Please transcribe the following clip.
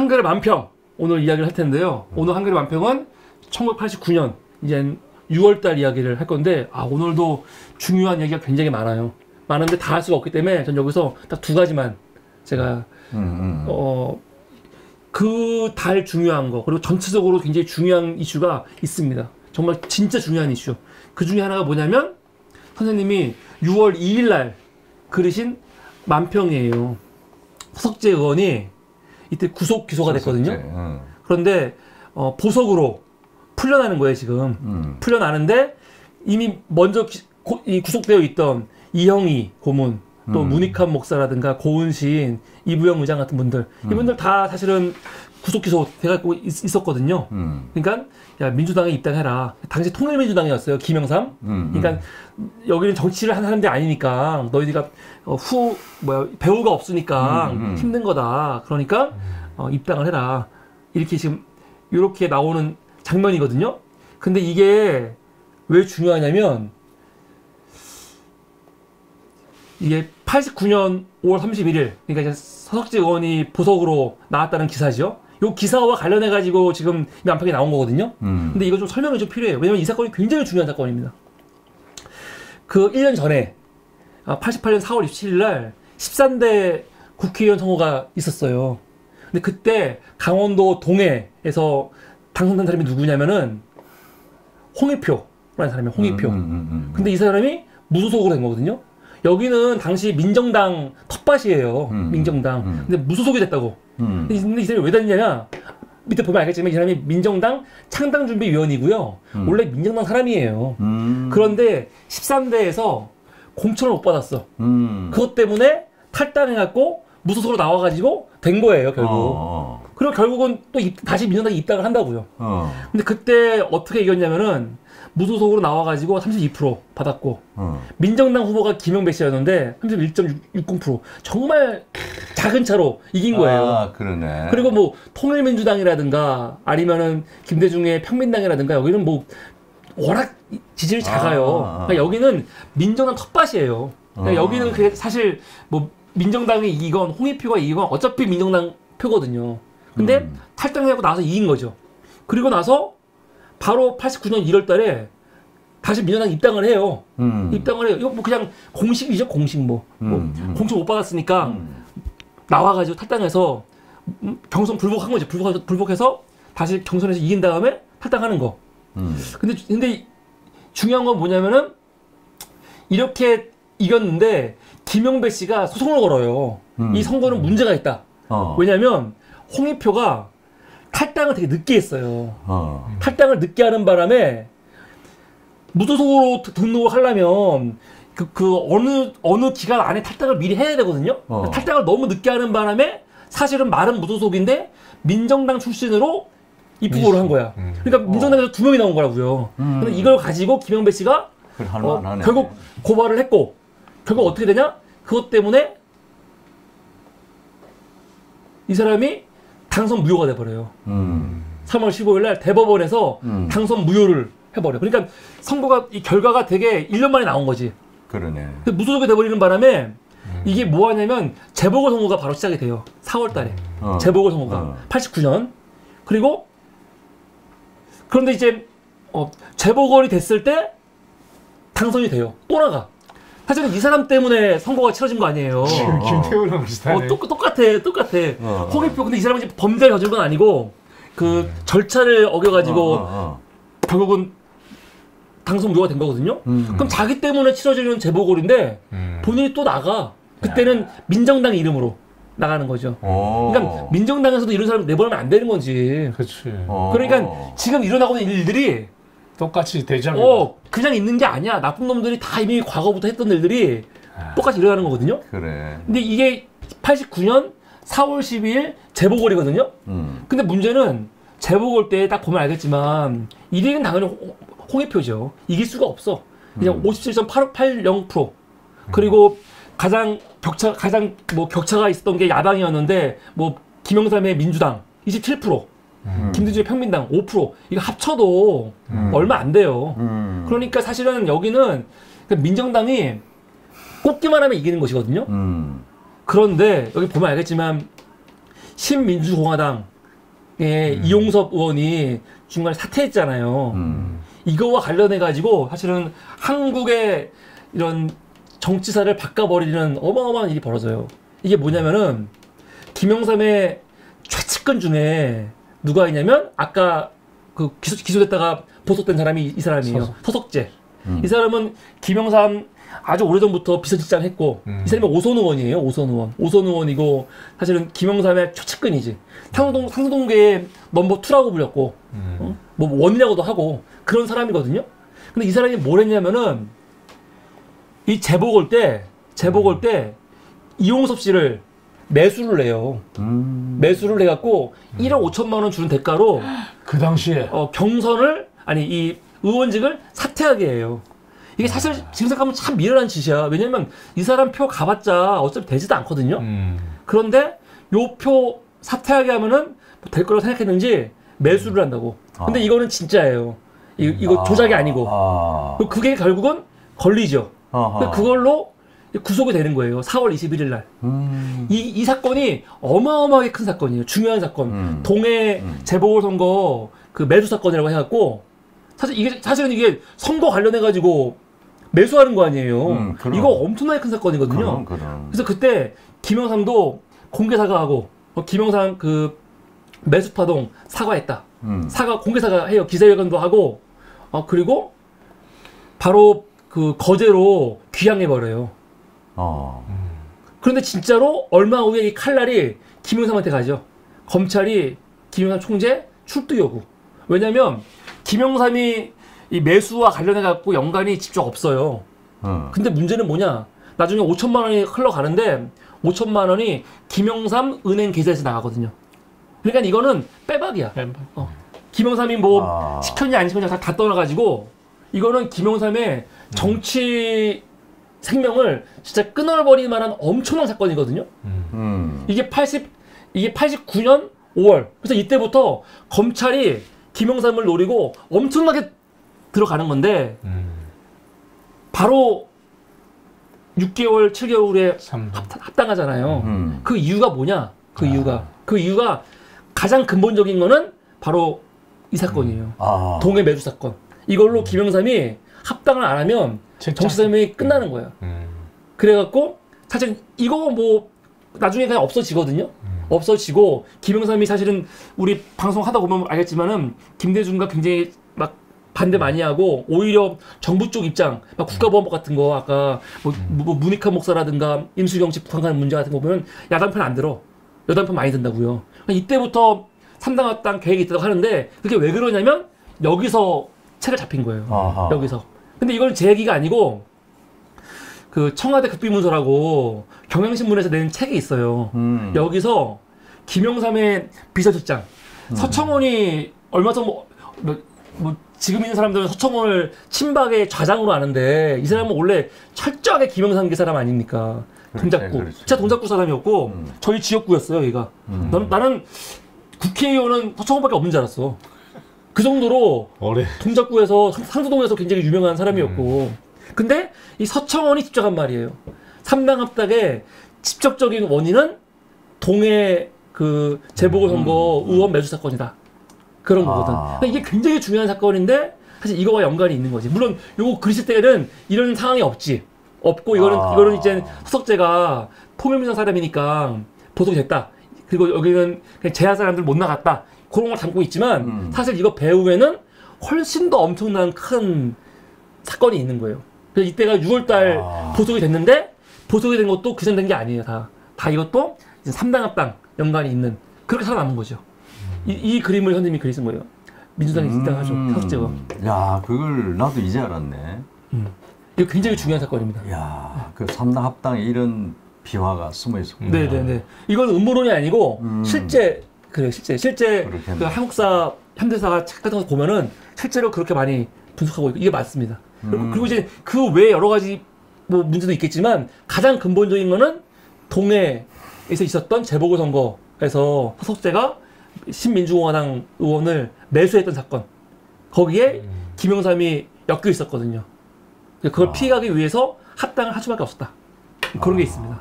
한글의 만평 오늘 이야기를 할 텐데요. 오늘 한글의 만평은 1989년 이제 6월달 이야기를 할 건데 오늘도 중요한 얘기가 굉장히 많아요. 많은데 다 할 수가 없기 때문에 전 여기서 딱 두 가지만 제가 그 달 중요한 거 그리고 전체적으로 굉장히 중요한 이슈가 있습니다. 정말 진짜 중요한 이슈. 그 중에 하나가 뭐냐면 선생님이 6월 2일 날 그리신 만평이에요. 서석재 의원이 이때 구속 기소가 됐거든요. 그런데 보석으로 풀려나는 거예요 지금. 풀려나는데 이미 먼저 이 구속되어 있던 이형희 고문 또 문익환 목사라든가 고은 시인 이부영 의장 같은 분들 이분들 다 사실은 구속 기소 돼갖고 있었거든요. 그러니까 야 민주당에 입당해라. 당시 통일민주당이었어요 김영삼. 그러니까 여기는 정치를 하는 사람들이 아니니까 너희가 배우가 없으니까 힘든 거다. 그러니까 입당을 해라. 이렇게 지금 이렇게 나오는 장면이거든요. 근데 이게 왜 중요하냐면 이게 89년 5월 31일 그러니까 이제 서석재 의원이 보석으로 나왔다는 기사죠. 요 기사와 관련해가지고 지금 만평이 나온 거거든요. 근데 이거 좀 설명이 좀 필요해요. 왜냐면 이 사건이 굉장히 중요한 사건입니다. 그 1년 전에 88년 4월 27일 날 13대 국회의원 선거가 있었어요. 근데 그때 강원도 동해에서 당선된 사람이 누구냐면은 홍익표라는 사람이에요. 홍익표. 근데 이 사람이 무소속으로 된 거거든요. 여기는 당시 민정당 텃밭이에요. 민정당. 근데 무소속이 됐다고. 근데 이 사람이 왜 됐냐면 밑에 보면 알겠지만 이 사람이 민정당 창당준비위원이고요. 원래 민정당 사람이에요. 그런데 13대에서 공천을 못 받았어. 그것 때문에 탈당해갖고 무소속으로 나와가지고 된 거예요 결국. 그리고 결국은 또 다시 민정당에 입당을 한다고요. 근데 그때 어떻게 이겼냐면은 무소속으로 나와가지고 32% 받았고 민정당 후보가 김영배 씨였는데 31.60% 정말 작은 차로 이긴 거예요. 그러네. 그리고 뭐 통일민주당이라든가 아니면은 김대중의 평민당이라든가 여기는 뭐 워낙 지지율이 작아요. 그러니까 여기는 민정당 텃밭이에요. 그러니까 여기는 그게 사실 뭐 민정당이 이기건 홍익표가 이기건 어차피 민정당 표거든요. 근데 탈당하고 나서 이긴 거죠. 그리고 나서 바로 89년 1월 달에 다시 민주당 입당을 해요. 입당을 해요. 이거 뭐 그냥 공식이죠, 공식 공식 못 받았으니까 나와가지고 탈당해서 경선 불복한 거죠. 불복해서 다시 경선에서 이긴 다음에 탈당하는 거. 근데 중요한 건 뭐냐면은 이렇게 이겼는데 김영배 씨가 소송을 걸어요. 이 선거는 문제가 있다. 왜냐면 홍익표가 탈당을 되게 늦게 했어요. 탈당을 늦게 하는 바람에 무소속으로 등록을 하려면 어느 기간 안에 탈당을 미리 해야 되거든요. 탈당을 너무 늦게 하는 바람에 사실은 말은 무소속인데 민정당 출신으로 입후보를 한 거야. 그러니까 민정당에서 2명이 나온 거라고요. 근데 이걸 가지고 김영배 씨가 결국 고발을 했고 결국 어떻게 되냐? 그것 때문에 이 사람이 당선 무효가 돼버려요. 3월 15일 날 대법원에서 당선 무효를 해버려. 그러니까 선거가 이 결과가 되게 1년 만에 나온 거지. 그러네. 무소속이 돼버리는 바람에 이게 뭐 하냐면 재보궐선거가 바로 시작이 돼요. 4월 달에. 재보궐선거가. 89년. 그리고 그런데 이제 재보궐이 됐을 때 당선이 돼요. 또 나가. 사실은 이 사람 때문에 선거가 치러진 거 아니에요. 김태우랑 비슷하네. 똑같아. 홍익표 근데 이 사람은 이제 범죄를 저지른 건 아니고 그 절차를 어겨가지고 결국은 당선 무효가 된 거거든요. 그럼 자기 때문에 치러지는 재보궐인데 본인이 또 나가. 그때는 민정당 이름으로 나가는 거죠. 그러니까 민정당에서도 이런 사람 내보내면 안 되는 건지. 그렇지. 그러니까 지금 일어나고 있는 일들이 똑같이 대장이. 그냥 있는 게 아니야. 나쁜 놈들이 다 이미 과거부터 했던 일들이 똑같이 일어나는 거거든요. 그래. 근데 이게 89년 4월 12일 재보궐이거든요. 근데 문제는 재보궐 때 딱 보면 알겠지만 1위는 당연히 홍익표죠. 이길 수가 없어. 그냥 57.80%. 그리고 가장 격차가 있었던 게 야당이었는데 뭐 김영삼의 민주당 27%. 김대중의 평민당 5% 이거 합쳐도 얼마 안 돼요. 그러니까 사실은 여기는 민정당이 꼽기만 하면 이기는 것이거든요. 그런데 여기 보면 알겠지만 신민주공화당의 이용섭 의원이 중간에 사퇴했잖아요. 이거와 관련해 가지고 사실은 한국의 이런 정치사를 바꿔버리는 어마어마한 일이 벌어져요. 이게 뭐냐면은 김영삼의 최측근 중에 누가 있냐면 아까 그 기소됐다가 보석된 사람이 이 사람이에요. 서석재. 이 사람은 김영삼 아주 오래전부터 비서실장 했고 이 사람이 오선 의원이에요. 오선 의원이고 사실은 김영삼의 최측근이지. 상수동계의 넘버 2라고 불렸고 뭐 원이라고도 하고 그런 사람이거든요. 근데 이 사람이 뭘 했냐면은 이 재보궐 때 이용섭 씨를 매수를 해요. 매수를 해갖고 1억 5천만 원 주는 대가로 그 당시에 경선을 아니 이 의원직을 사퇴하게 해요. 이게 사실 지금 생각하면 참 미련한 짓이야. 왜냐면 이 사람 표 가봤자 어차피 되지도 않거든요. 그런데 요 표 사퇴하게 하면은 될 거라고 생각했는지 매수를 한다고. 근데 이거는 진짜예요. 이거 조작이 아니고. 그게 결국은 걸리죠. 그걸로 구속이 되는 거예요. 4월 21일 날. 이 사건이 어마어마하게 큰 사건이에요. 중요한 사건. 동해 재보궐선거 그 매수 사건이라고 해갖고 사실은 이게 선거 관련해가지고 매수하는 거 아니에요. 이거 엄청나게 큰 사건이거든요. 그래서 그때 김영삼도 공개 사과하고 김영삼 그 매수파동 사과했다. 공개 사과해요. 기자회견도 하고 그리고 바로 그 거제로 귀향해버려요. 그런데 진짜로 얼마 후에 이 칼날이 김영삼한테 가죠. 검찰이 김영삼 총재 출두 요구. 왜냐면 김영삼이 이 매수와 관련해갖고 연관이 직접 없어요. 근데 문제는 뭐냐. 나중에 5천만 원이 흘러가는데 5천만 원이 김영삼 은행 계좌에서 나가거든요. 그러니까 이거는 빼박이야. 김영삼이 뭐 시켰냐 안 시켰냐 다 떠나가지고 이거는 김영삼의 정치 생명을 진짜 끊어버릴 만한 엄청난 사건이거든요. 이게 89년 5월. 그래서 이때부터 검찰이 김영삼을 노리고 엄청나게 들어가는 건데 바로 6개월, 7개월에 합당하잖아요. 그 이유가 뭐냐? 그 이유가 가장 근본적인 거는 바로 이 사건이에요. 동해 매수 사건. 이걸로 김영삼이 합당을 안 하면 정치 생명이 끝나는 거예요. 그래갖고 사실 이거 뭐 나중에 그냥 없어지거든요. 없어지고 김영삼이 사실은 우리 방송 하다 보면 알겠지만은 김대중과 굉장히 막 반대 많이 하고 오히려 정부 쪽 입장, 막 국가보안법 같은 거 아까 뭐 문익환 목사라든가 임수경 씨 북한간 문제 같은 거 보면 야당 편 안 들어. 여당 편 많이 든다고요. 이때부터 3당 합당 계획이 있다고 하는데 그게 왜 그러냐면 여기서 책을 잡힌 거예요. 여기서. 근데 이건 제 얘기가 아니고 그 청와대 급비문서라고 경향신문에서 낸 책이 있어요. 여기서 김영삼의 비서실장 서청원이 얼마 전 뭐 지금 있는 사람들은 서청원을 친박의 좌장으로 아는데 이 사람은 원래 철저하게 김영삼계 사람 아닙니까? 동작구. 그렇지. 진짜 동작구 사람이었고 저희 지역구였어요, 얘가. 나는 국회의원은 서청원밖에 없는 줄 알았어. 그 정도로 동작구에서 상수동에서 굉장히 유명한 사람이었고 근데 이 서청원이 직접 한 말이에요. 3당 합당의 직접적인 원인은 동해 그 재보궐선거 의원 매수 사건이다. 그런 거거든. 그러니까 이게 굉장히 중요한 사건인데 사실 이거와 연관이 있는 거지. 물론 요거 글씨 때는 이런 상황이 없고 이거는 이제 서석재가 포면민상 사람이니까 보석이 됐다. 그리고 여기는 그냥 제야 사람들 못 나갔다. 그런 걸 담고 있지만 사실 이거 배후에는 훨씬 더 엄청난 큰 사건이 있는 거예요. 그래서 이때가 6월달 보석이 됐는데 보석이 된 것도 규정된 게 아니에요. 다 이것도 이제 3당 합당 연관이 있는 그렇게 살아남은 거죠. 이 그림을 선생님이 그리신 거예요. 민주당이 입당하죠. 서석재가. 야, 그걸 나도 이제 알았네. 이거 굉장히 중요한 사건입니다. 야, 그 3당 합당에 이런 비화가 숨어 있었군요. 네네네. 이건 음모론이 아니고 실제 그래요. 실제 그 한국사 현대사가 책 같은 거 보면은 실제로 그렇게 많이 분석하고 있고 이게 맞습니다. 그리고 이제 그 외에 여러 가지 뭐 문제도 있겠지만 가장 근본적인 거는 동해에서 있었던 재보궐선거에서 서석재가 신민주공화당 의원을 매수했던 사건. 거기에 김영삼이 엮여 있었거든요. 그걸 피해가기 위해서 합당을 할 수밖에 없었다. 그런 게 있습니다.